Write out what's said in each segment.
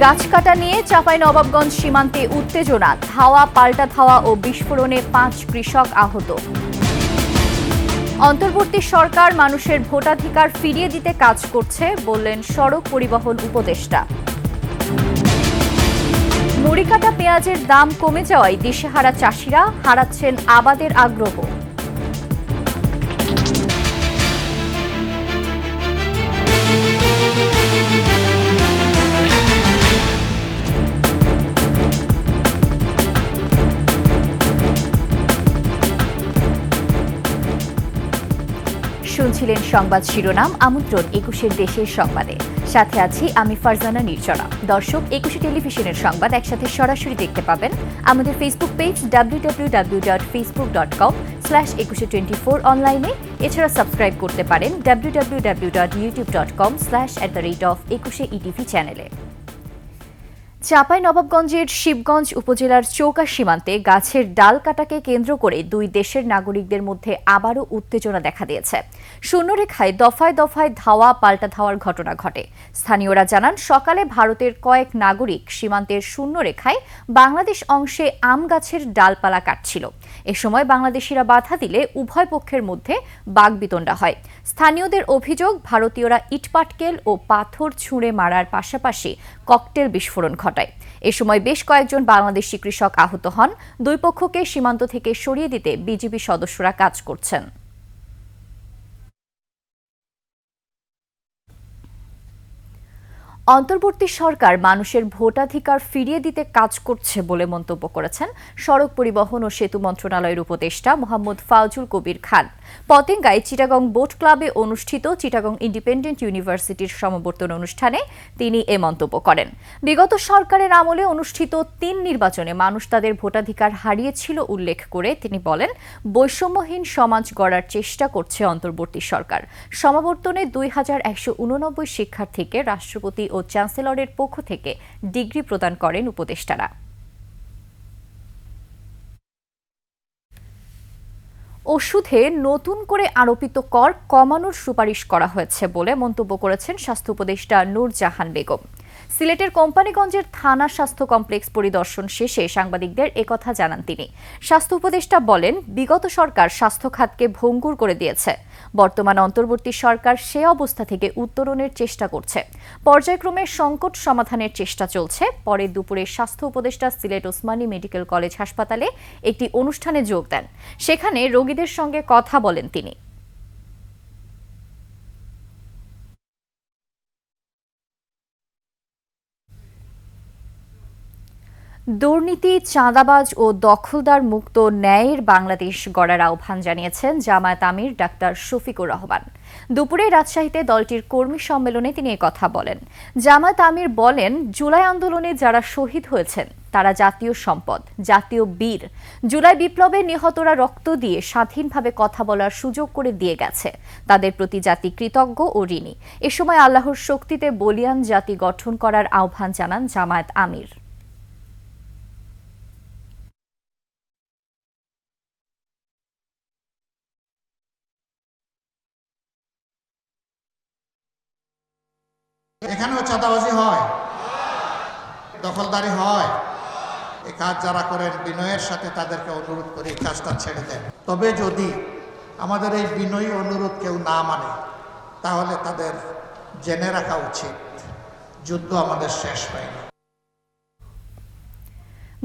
গাছ কাটা নিয়ে চাঁপাইনবাবগঞ্জ সীমান্তে উত্তেজনা, ধাওয়া পাল্টা ধাওয়া ও বিস্ফোরণে 5 কৃষক আহত। অন্তর্বর্তী সরকার মানুষের ভোটাধিকার ফিরিয়ে দিতে কাজ করছে বললেন সড়ক পরিবহন উপদেষ্টা। মুড়িকাটা পেঁয়াজের দাম কমে যাওয়ায় দিশেহারা চাষিরা, হারাচ্ছেন আবাদের আগ্রহ। শুনছিলেন সংবাদ শিরোনাম। আমন্ত্রণ 21 দেশের সংবাদে, সাথে আছি আমি ফারজানা নির্জনা। দর্শক, 21 টেলিভিশনের সংবাদ একসাথে সরাসরি দেখতে পাবেন আমাদের ফেসবুক পেজ www.facebook.com/2124 অনলাইনে। এছাড়া সাবস্ক্রাইব করতে পারেন www.youtube.com/@21etv চ্যানেলে। চাঁপাইনবাবগঞ্জের শিবগঞ্জ উপজেলার চৌকা সীমান্তে গাছের ডাল কাটাকে কেন্দ্র করে দুই দেশের নাগরিকদের মধ্যে আবারও উত্তেজনা দেখা দিয়েছে। শূন্যরেখায় দফায় দফায় ধাওয়া পাল্টা ধাওয়ার ঘটনা ঘটে। স্থানীয়রা জানান, সকালে ভারতের কয়েক নাগরিক সীমান্তের শূন্যরেখায় বাংলাদেশ অংশে আম গাছের ডালপালা কাটছিল। এ সময় বাংলাদেশিরা বাধা দিলে উভয় পক্ষের মধ্যে বাগবিতণ্ডা হয়। স্থানীয়দের অভিযোগ, ভারতীয়রা ইটপাটকেল ও পাথর ছুঁড়ে মারার পাশাপাশি ককটেল বিস্ফোরণ ঘটায়। এ সময় বেশ কয়েকজন বাংলাদেশি কৃষক আহত হন। দুই পক্ষকে সীমান্ত থেকে সরিয়ে দিতে বিজিবি সদস্যরা কাজ করছেন। অন্তর্বর্তী সরকার মানুষের ভোটাধিকার ফিরিয়ে দিতে কাজ করছে বলে মন্তব্য করেছেন সড়ক পরিবহন ও সেতু মন্ত্রণালয়ের উপদেষ্টা মোহাম্মদ ফাউজুল কবির খান। পতেঙ্গায় চিটাগং বোট ক্লাবে অনুষ্ঠিত চিটাগং ইন্ডিপেন্ডেন্ট ইউনিভার্সিটির সমাবর্তন অনুষ্ঠানে তিনি এ মন্তব্য করেন। বিগত সরকারের আমলে অনুষ্ঠিত 3 নির্বাচনে মানুষ তাদের ভোটাধিকার হারিয়েছিল উল্লেখ করে তিনি বলেন, বৈষম্যহীন সমাজ গড়ার চেষ্টা করছে অন্তর্বর্তী সরকার। সমাবর্তনে 2189 শিক্ষার্থীকে রাষ্ট্রপতি ও চ্যান্সেলরের পক্ষ থেকে ডিগ্রি প্রদান করেন উপদেষ্টারা। ওষুধে নতুন করে আরোপিত কর কমানোর সুপারিশ করা হয়েছে বলে মন্তব্য করেছেন স্বাস্থ্য উপদেষ্টা নূর জাহান বেগম। সিলেটের কোম্পানিগঞ্জের থানা স্বাস্থ্য কমপ্লেক্স পরিদর্শন শেষে সাংবাদিকদের একথা জানান তিনি। স্বাস্থ্য উপদেষ্টা বলেন, বিগত সরকার স্বাস্থ্য খাতকে ভঙ্গুর করে দিয়েছে। বর্তমান অন্তর্বর্তী সরকার সে অবস্থা থেকে উত্তরণের চেষ্টা করছে। পর্যায়ক্রমে সংকট সমাধানের চেষ্টা চলছে। পরে দুপুরে স্বাস্থ্য উপদেষ্টা সিলেট ওসমানী মেডিকেল কলেজ হাসপাতালে একটি অনুষ্ঠানে যোগ দেন। সেখানে রোগীদের সঙ্গে কথা বলেন তিনি। দুর্নীতি, চাঁদাবাজ ও দখলদার মুক্ত ন্যায়ের বাংলাদেশ গড়ার আহ্বান জানিয়েছেন জামায়াত আমির ডাক্তার শফিকুর রহমান। দুপুরে রাজশাহীতে দলটির কর্মী সম্মেলনে তিনি কথা বলেন। জামায়াত আমির বলেন, জুলাই আন্দোলনে যারা শহীদ হয়েছেন তারা জাতীয় সম্পদ, জাতীয় বীর। জুলাই বিপ্লবে নিহতরা রক্ত দিয়ে স্বাধীনভাবে কথা বলার সুযোগ করে দিয়ে গেছে। তাদের প্রতি জাতি কৃতজ্ঞ ও ঋণী। এ সময় আল্লাহর শক্তিতে বলিয়ান জাতি গঠন করার আহ্বান জানান জামায়াত আমির। এখানেও চাঁদাবাজি হয়, দখলদারি হয়। এই কাজ যারা করেন বিনয়ের সাথে তাদেরকে অনুরোধ করে এই কাজটা ছেড়ে দেন। তবে যদি আমাদের এই বিনয়ী অনুরোধ কেউ না মানে, তাহলে তাদের জেনে রাখা উচিত যুদ্ধ আমাদের শেষ হয়নি।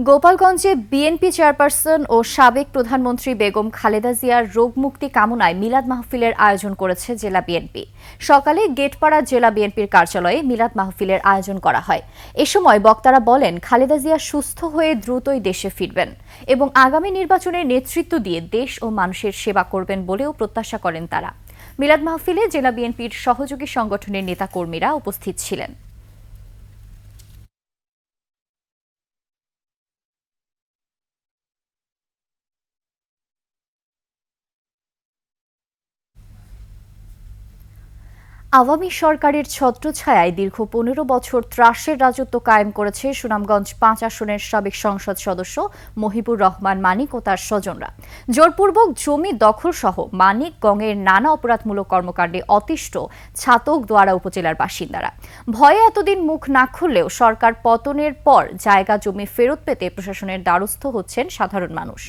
গোপালগঞ্জে বিএনপি চেয়ারপারসন ও সাবেক প্রধানমন্ত্রী বেগম খালেদা জিয়ার রোগমুক্তি কামনায় মিলাদ মাহফিলের আয়োজন করেছে জেলা বিএনপি। সকালে গেটপাড়া জেলা বিএনপির কার্যালয়ে মিলাদ মাহফিলের আয়োজন করা হয়। এ সময় বক্তারা বলেন, খালেদা জিয়া সুস্থ হয়ে দ্রুতই দেশে ফিরবেন এবং আগামী নির্বাচনে নেতৃত্ব দিয়ে দেশ ও মানুষের সেবা করবেন বলেও প্রত্যাশা করেন তারা। মিলাদ মাহফিলে জেলা বিএনপির সহযোগী সংগঠনের নেতাকর্মীরা উপস্থিত ছিলেন। আওয়ামী সরকারের ছত্রছায়ায় দীর্ঘ ১৫ বছর ত্রাসের রাজত্ব কায়েম করেছে সুনামগঞ্জ ৫ আসনের সাবেক সংসদ সদস্য মহিবুর রহমান মানিক ও তার স্বজনরা। জোরপূর্বক জমি দখল সহ মানিকগঞ্জের নানা অপরাধমূলক কর্মকাণ্ডে অতিষ্ঠ ছাতক-দোয়ারা উপজেলার বাসিন্দারা। ভয়ে এতদিন মুখ না খুললেও সরকার পতনের পর জায়গা জমি ফেরত পেতে প্রশাসনের দ্বারস্থ হচ্ছেন সাধারণ মানুষ।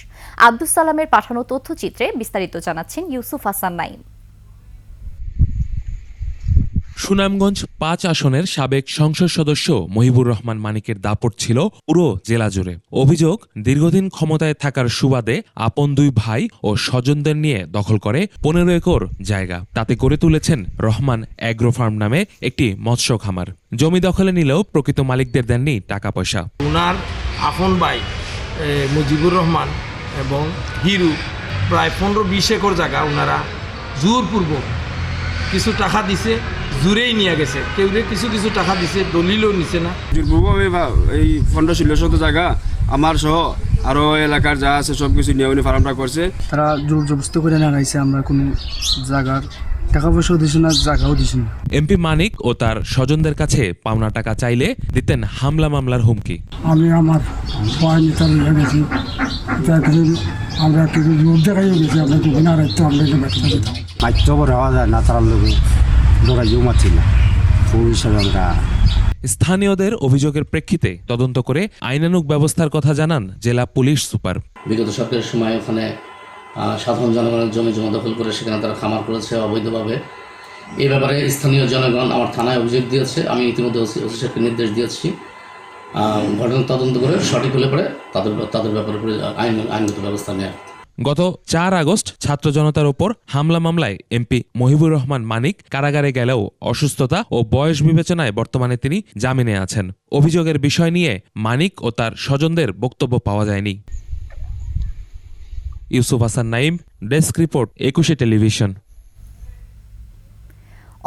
আব্দুস সালামের পাঠানো তথ্যচিত্রে বিস্তারিত জানাচ্ছেন ইউসুফ হাসান নাইম। সুনামগঞ্জ ৫ আসনের সাবেক সংসদ সদস্য মহিবুর রহমান মানিকের দাপট ছিল পুরো জেলা জুড়ে। অভিযোগ, দীর্ঘদিন ক্ষমতায় থাকার সুবাদে আপন দুই ভাই ও স্বজনদের নিয়ে দখল করে ১৫ একর জায়গা। তাতে করে তুলেছেন রহমান অ্যাগ্রো ফার্ম নামে একটি মৎস্য খামার। জমি দখলে নিলেও প্রকৃত মালিকদের দেননি টাকা পয়সা। ওনার আপন ভাই মুজিবুর রহমান এবং হিরু প্রায় ১৫-২০ একর জায়গা ওনারা জোরপূর্বক কিছু টাকা দিছে, জুড়েই নিয়ে গেছে। কেউ কিছু কিছু টাকা দিছে, দলিলও নিছে না। জোরপূর্বকভাবে এই ১৫-১৬ জায়গা আমার সহ আরও এলাকার যা আছে সব কিছু নিয়ে উনি ফার্মটা করছে। তারা জোর জবরদস্তি করে না গাইছে, আমরা কোনো জায়গার টাকা পয়সাও দিছি না, জায়গাও দিছি না। এমপি মানিক ও তার স্বজনদের কাছে পাওনা টাকা চাইলে দিতেন হামলা মামলার হুমকি। আমি আমার ভয় নেতা হয়ে গেছি, আমরা কিছু জোর দেখাইও গেছি, আমরা দুদিন আর একটু আমরা ব্যবসা দিতাম। মাধ্যমে হওয়া যায় না, তার লোক দৌড়াইও মারছি না, ওই হিসাবে আমরা। স্থানীয়দের অভিযোগের প্রেক্ষিতে তদন্ত করে আইনানুগ ব্যবস্থার কথা জানান জেলা পুলিশ সুপার। বিগত সরকারের সময় ওখানে সাধারণ জনগণের জমি জমা দখল করে সেখানে তারা খামার করেছে অবৈধভাবে। এই ব্যাপারে স্থানীয় জনগণ আমার থানায় অভিযোগ দিয়েছে। আমি ইতিমধ্যে ওসি সাহেবকে নির্দেশ দিয়েছি ঘটনার তদন্ত করে সঠিক হলে পরে তাদের ব্যাপারে আইনগত ব্যবস্থা নেওয়া। গত ৪ আগস্ট ছাত্র জনতার ওপর হামলা মামলায় এমপি মহিবুর রহমান মানিক কারাগারে গেলেও অসুস্থতা ও বয়স বিবেচনায় বর্তমানে তিনি জামিনে আছেন। অভিযোগের বিষয় নিয়ে মানিক ও তার স্বজনদের বক্তব্য পাওয়া যায়নি। Yusuf Hasan Naim, desk report, ২১ television.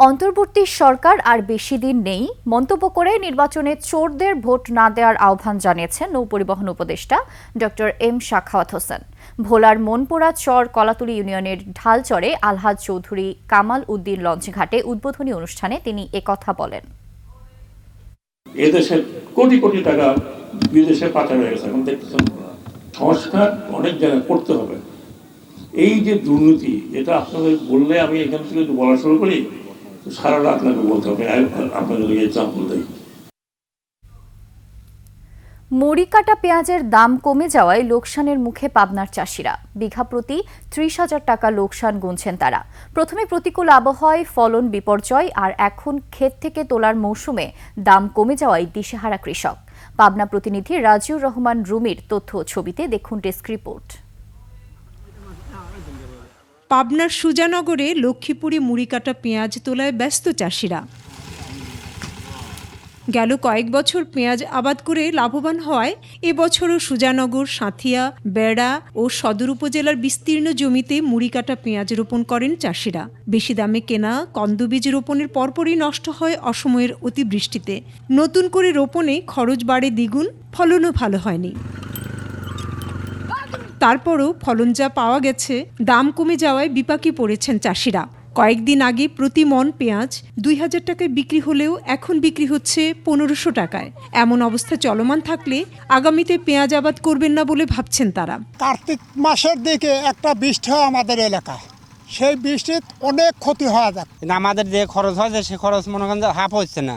অন্তর্বর্তী সরকার আর বেশি দিন নেই মন্তব্য করে নির্বাচনে চোরদের ভোট না দেওয়ার আহ্বান জানিয়েছেন নৌপরিবহন উপদেষ্টা ডক্টর এম সাখাওয়াত হোসেন। ভোলার মনপুরা চর কলাতুলি ইউনিয়নের ঢালচরে আলহাজ চৌধুরী কামাল উদ্দিন লঞ্চঘাটে উদ্বোধনী অনুষ্ঠানে তিনি একথা বলেন। এদেশের কোটি কোটি টাকা বিদেশে পাচার হয়ে গেছে। এখন দেখতেছেন সংস্কার অনেক জায়গায় করতে হবে। এই যে দুর্নীতি, এটা আপনাদের বললে আমি এখান থেকে যদি বলা শুরু করি সারা রাত আপনাকে বলতে হবে। আপনাদের এক্সাম্পল দেই। মুড়ি কাটা পেঁয়াজের দাম কমে যাওয়ায় লোকসানের মুখে পাবনার চাষিরা। বিঘা প্রতি ৩০,০০০ টাকা লোকসান গুনছেন তারা। প্রথমে প্রতিকূল আবহাওয়ায় ফলন বিপর্যয়, আর এখন ক্ষেত থেকে তোলার মৌসুমে দাম কমে যাওয়ায় দিশেহারা কৃষক। পাবনা প্রতিনিধি রাজিউর রহমান রুমির তথ্য ছবিতে দেখুন ডেস্ক রিপোর্ট। পাবনার সুজানগরে লক্ষ্মীপুরে মুড়ি কাটা পেঁয়াজ তোলায় ব্যস্ত চাষিরা। গেল কয়েক বছর পেঁয়াজ আবাদ করে লাভবান হওয়ায় এবছরও সুজানগর, সাঁথিয়া, বেড়া ও সদর উপজেলার বিস্তীর্ণ জমিতে মুড়ি কাটা পেঁয়াজ রোপণ করেন চাষিরা। বেশি দামে কেনা কন্দবীজ রোপণের পরপরই নষ্ট হয় অসময়ের অতিবৃষ্টিতে। নতুন করে রোপণে খরচ বাড়ে দ্বিগুণ, ফলনও ভালো হয়নি। তারপরও ফলন যা পাওয়া গেছে দাম কমে যাওয়ায় বিপাকে পড়েছেন চাষিরা। কয়েকদিন আগে প্রতি মন পেঁয়াজ ২,০০০ টাকায় বিক্রি হলেও এখন বিক্রি হচ্ছে ১৫০০ টাকায়। এমন অবস্থা চলমান থাকলে আগামীতে পেঁয়াজ আবাদ করবেন না বলে ভাবছেন তারা। কার্তিক মাসের দিকে একটা বৃষ্টি হয় আমাদের এলাকায়, সেই বৃষ্টির অনেক ক্ষতি হওয়া যায়। আমাদের যে খরচ হয় সে খরচ মনে করেন হাফ হচ্ছে না।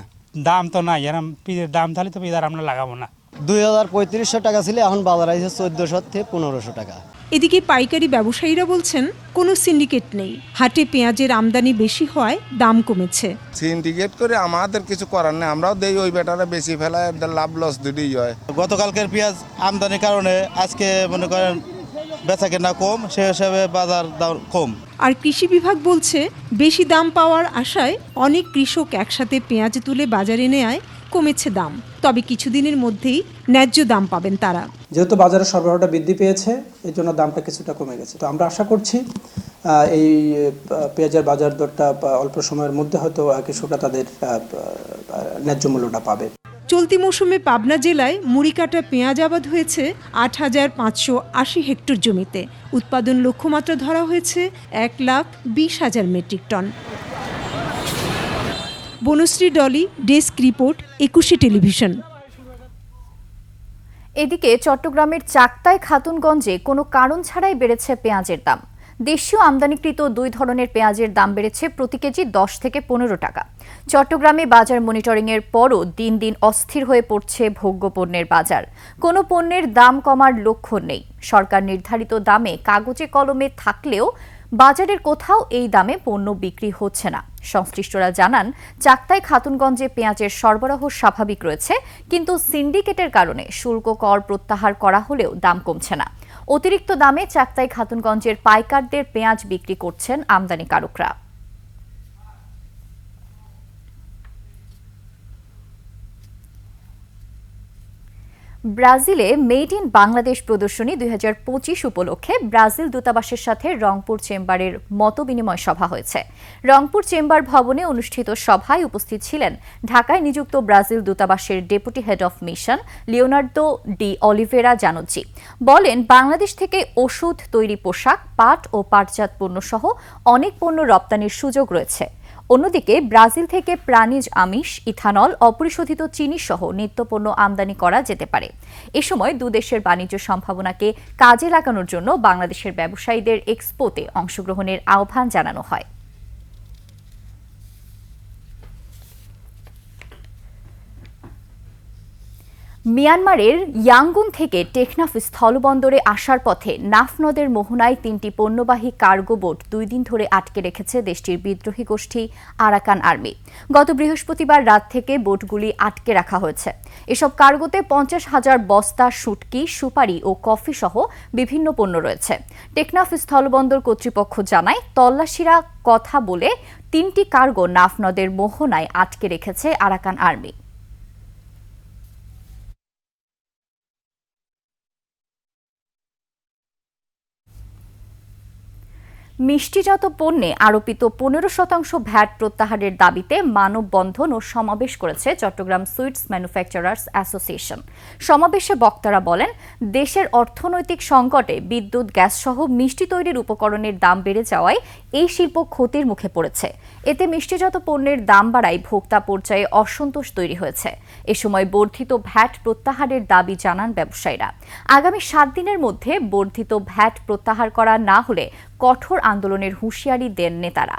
দাম তো নাই, এরকম পিদের দাম তাহলে তো পিদার আমরা লাগাবো না। ২,৩৫০ টাকা ছিল, এখন বাজার আছে ১৪০০ থেকে ১৫০০ টাকা। এদিকে পাইকারি ব্যবসায়ীরা বলছেন কোনো সিন্ডিকেট নেই, হাটে পেঁয়াজের আমদানি বেশি হয় দাম কমেছে। সিন্ডিকেট করে আমাদের কিছু করার নেই, আমরাও দেই ওই বেটারে বেশি ফেলায়, লাভ লস দুটোই হয়। গতকালকের পেঁয়াজ আমদানির কারণে আজকে মনে করেন বেচা কেনা কম, সে হিসাবে বাজার দাম কম। আর কৃষি বিভাগ বলছে বেশি দাম পাওয়ার আশায় অনেক কৃষক একসাথে পেঁয়াজ তুলে বাজারে নেয় কমেছে দাম। তবে কিছুদিনের মধ্যেই ন্যায্য দাম পাবেন তারা। যেহেতু বাজারের সরবরাহটা বৃদ্ধি পেয়েছে, এই জন্য দামটা কিছুটা কমে গেছে। তো আমরা আশা করছি এই পেঁয়াজের বাজার দরটা অল্প সময়ের মধ্যে হয়তো কৃষকরা তাদের ন্যায্য মূল্যটা পাবে। চলতি মৌসুমে পাবনা জেলায় মুড়ি কাটা পেঁয়াজ আবাদ হয়েছে ৮৫৮০ হেক্টর জমিতে। উৎপাদন লক্ষ্যমাত্রা ধরা হয়েছে ১,২০,০০০ metric ton. Banashree Dolly, desk report, 21 television. এদিকে চট্টগ্রামের চাকতাই খাতুনগঞ্জে কোনো কারণ ছাড়াই বেড়েছে পেঁয়াজের দাম। দেশীয় আমদানিকৃত 2 ধরনের পেঁয়াজের দাম বেড়েছে প্রতি কেজি 10 থেকে 15 টাকা। চট্টগ্রামে বাজার মনিটরিংয়ের পরও দিন দিন অস্থির হয়ে পড়ছে ভোগ্যপণ্যের বাজার। কোনো পণ্যের দাম কমার লক্ষণ নেই। সরকার নির্ধারিত দামে কাগজে কলমে থাকলেও বাজারের কোথাও এই দামে পণ্য বিক্রি হচ্ছে না। সংশ্লিষ্টরা জানান, চাকতাই খাতুনগঞ্জে পেঁয়াজের সরবরাহ স্বাভাবিক রয়েছে, কিন্তু সিন্ডিকেটের কারণে শুল্ক কর প্রত্যাহার করা হলেও দাম কমছে না। অতিরিক্ত দামে চাকতাই খাতুনগঞ্জের পাইকারদের পেঁয়াজ বিক্রি করছেন আমদানিকারকরা। ব্রাজিলে মেড ইন বাংলাদেশ প্রদর্শনী 2025 উপলক্ষে ব্রাজিল দূতাবাসের সাথে রংপুর চেম্বারের মতবিনিময় সভা হয়েছে। রংপুর চেম্বার ভবনে অনুষ্ঠিত সভায় উপস্থিত ছিলেন ঢাকায় নিযুক্ত ব্রাজিল দূতাবাসের deputy head of mission Leonardo de Oliveira জানোচি। বলেন, বাংলাদেশ থেকে ওষুধ তৈরি, পোশাক, পাট ও পাটজাত পণ্য সহ অনেক পণ্য রপ্তানির সুযোগ রয়েছে। অন্যদিকে ব্রাজিল থেকে প্রাণীজ আমিষ, ইথানল, অপরিশোধিত চিনি সহ নিত্যপণ্য আমদানি করা যেতে পারে। এ সময় দুদেশের বাণিজ্য সম্ভাবনাকে কাজে লাগানোর জন্য বাংলাদেশের ব্যবসায়ীদের এক্সপোতে অংশগ্রহণের আহ্বান জানানো হয়। মিয়ানমারের ইয়াঙ্গুন থেকে টেকনাফ স্থলবন্দরে আসার পথে নাফ নদের মোহনায় 3টি পণ্যবাহী কার্গো বোট 2 দিন ধরে আটকে রেখেছে দেশটির বিদ্রোহী গোষ্ঠী আরাকান আর্মি। গত বৃহস্পতিবার রাত থেকে বোটগুলি আটকে রাখা হয়েছে। এসব কার্গোতে 50,000 বস্তা শুটকি, সুপারি ও কফি সহ বিভিন্ন পণ্য রয়েছে। টেকনাফ স্থলবন্দর কর্তৃপক্ষ জানায়, তল্লাশিরা কথা বলে 3টি কার্গো নাফ নদের মোহনায় আটকে রেখেছে আরাকান আর্মি। মিষ্টিজাত পণ্যে আরোপিত 15% ভ্যাট প্রত্যাহারের দাবিতে মানববন্ধন ও সমাবেশ করেছে চট্টগ্রাম সুইটস ম্যানুফ্যাকচারার্স অ্যাসোসিয়েশন। সমাবেশে বক্তারা বলেন, দেশের অর্থনৈতিক সংকটে বিদ্যুৎ, গ্যাস সহ মিষ্টি তৈরির উপকরণের দাম বেড়ে যাওয়ায় এই শিল্প ক্ষতির মুখে পড়েছে। এতে মিষ্টিজাত পণ্যের দাম বাড়ায় ভোক্তা পর্যায়ে অসন্তোষ তৈরি হয়েছে। এ সময় বর্ধিত ভ্যাট প্রত্যাহারের দাবি জানান ব্যবসায়ীরা। আগামী 7 দিনের মধ্যে বর্ধিত ভ্যাট প্রত্যাহার করা না হলে কঠোর আন্দোলনের হুঁশিয়ারি দেন নেতারা।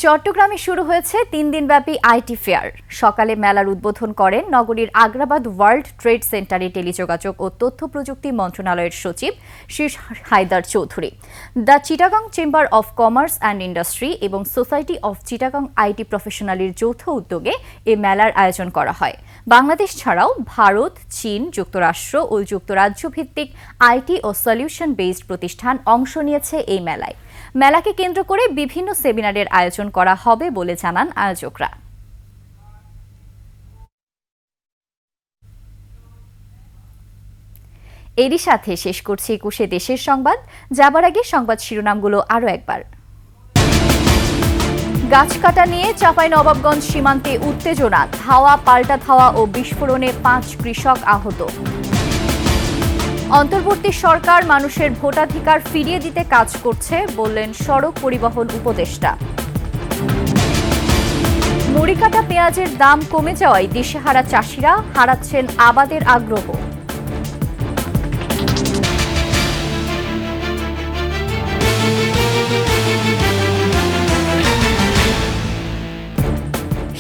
চট্টগ্রামে শুরু হয়েছে 3 দিনব্যাপী আইটি ফেয়ার। সকালে মেলার উদ্বোধন করেন নগরীর আগ্রাবাদ ওয়ার্ল্ড ট্রেড সেন্টারে টেলিযোগাযোগ ও তথ্য প্রযুক্তি মন্ত্রণালয়ের সচিব শীর্ষ Haider Chowdhury. The Chittagong chamber of commerce and industry এবং সোসাইটি অফ চিটাগং আইটি প্রফেশনালের যৌথ উদ্যোগে এ মেলার আয়োজন করা হয়। বাংলাদেশ ছাড়াও ভারত, চীন, যুক্তরাষ্ট্র ও যুক্তরাজ্য ভিত্তিক আইটি ও সলিউশন বেসড প্রতিষ্ঠান অংশ নিয়েছে এই মেলায়। মেলাকে কেন্দ্র করে বিভিন্ন সেমিনারের আয়োজন করা হবে বলে জানান আয়োজকরা। এরই সাথে শেষ করছি 21 দেশের সংবাদ। যাবার আগে সংবাদ শিরোনামগুলো আরও একবার। গাছ কাটা নিয়ে চাঁপাইনবাবগঞ্জ সীমান্তে উত্তেজনা, ধাওয়া, পাল্টা ধাওয়া ও বিস্ফোরণে 5 কৃষক আহত। অন্তর্বর্তী সরকার মানুষের ভোটাধিকার ফিরিয়ে দিতে কাজ করছে বললেন সড়ক পরিবহন উপদেষ্টা। মুড়িকাটা পেঁয়াজের দাম কমে যাওয়ায় দিশেহারা চাষিরা হারাচ্ছেন আবাদের আগ্রহ।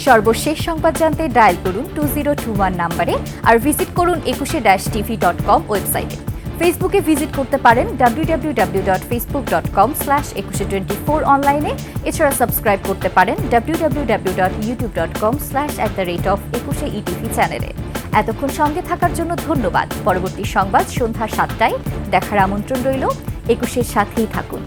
সর্বশেষ সংবাদ জানতে ডায়াল করুন 2021 নম্বরে আর ভিজিট করুন 21-tv.com ওয়েবসাইটে। ফেসবুকে ভিজিট করতে পারেন www.facebook.com/2124 অনলাইনে। এছাড়া সাবস্ক্রাইব করতে পারেন www.youtube.com/@21etv চ্যানেলে। এতক্ষণ সঙ্গে থাকার জন্য ধন্যবাদ। পরবর্তী সংবাদ সন্ধ্যা 7টায় দেখার আমন্ত্রণ রইল। 21-এর সাথেই থাকুন।